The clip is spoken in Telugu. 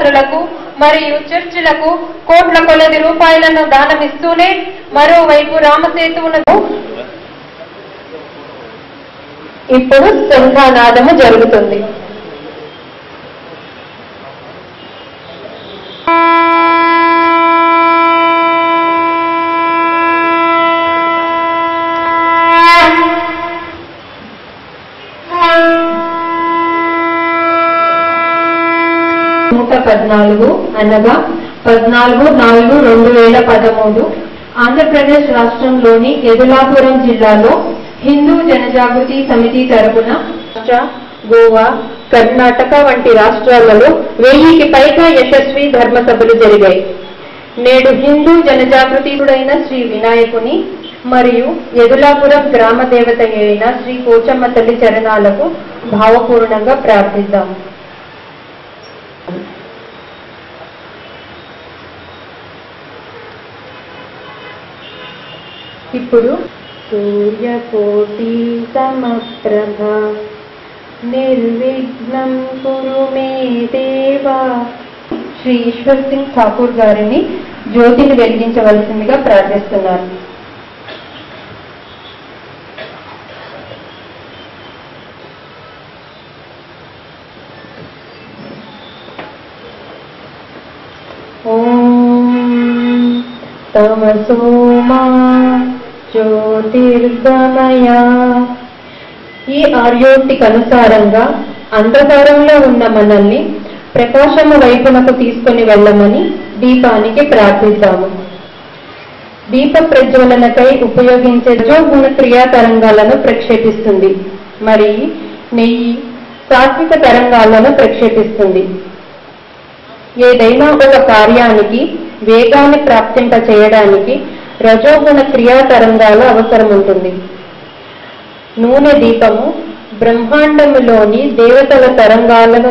ఆసుపత్రులకు మరియు చర్చిలకు కోట్ల కొలది రూపాయలను దానమిస్తూనే మరోవైపు రామసేతువును ఇప్పుడు శంఖానాదము జరుగుతుంది. అనగా 14/4/2013 ఆంధ్రప్రదేశ్ రాష్ట్రంలోని యదులాపురం జిల్లాలో హిందూ జనజాగృతి సమితి తరపున గోవా, కర్ణాటక వంటి రాష్ట్రాలలో 1000కి పైగా యశస్వి ధర్మ సభలు జరిగాయి. నేడు హిందూ జనజాగృతియుడైన శ్రీ వినాయకుని మరియు యదులాపురం గ్రామ దేవత అయిన శ్రీ పోచమ్మ తల్లి చరణాలకు భావపూర్ణంగా ప్రార్థిద్దాం. ఇప్పుడు సూర్యకోటి సమప్రభ నిర్విఘ్నం కురు మే దేవా శ్రీ ఈశ్వర్ సింగ్ ఠాకూర్ గారిని జ్యోతిని వెలిగించవలసిందిగా ప్రార్థిస్తున్నారు. తమసోమా జ్యోతిర్గమయ. ఈ ఆర్యోక్తికి అనుసారంగా అంధకారంలో ఉన్న మనల్ని ప్రకాశము వైపునకు తీసుకుని వెళ్ళమని దీపానికి ప్రార్థిద్దాము. దీప ప్రజ్వలనకై ఉపయోగించే రజోగుణ క్రియా తరంగాలను ప్రక్షేపిస్తుంది, మరి నెయ్యి సాత్విక తరంగాలను ప్రక్షేపిస్తుంది. ఏదైనా ఒక కార్యానికి వేగాన్ని ప్రాప్తింప చేయడానికి రజోగుణ క్రియా తరంగాల అవసరం ఉంటుంది. నూనె దీపము బ్రహ్మాండములోని దేవతల తరంగాలను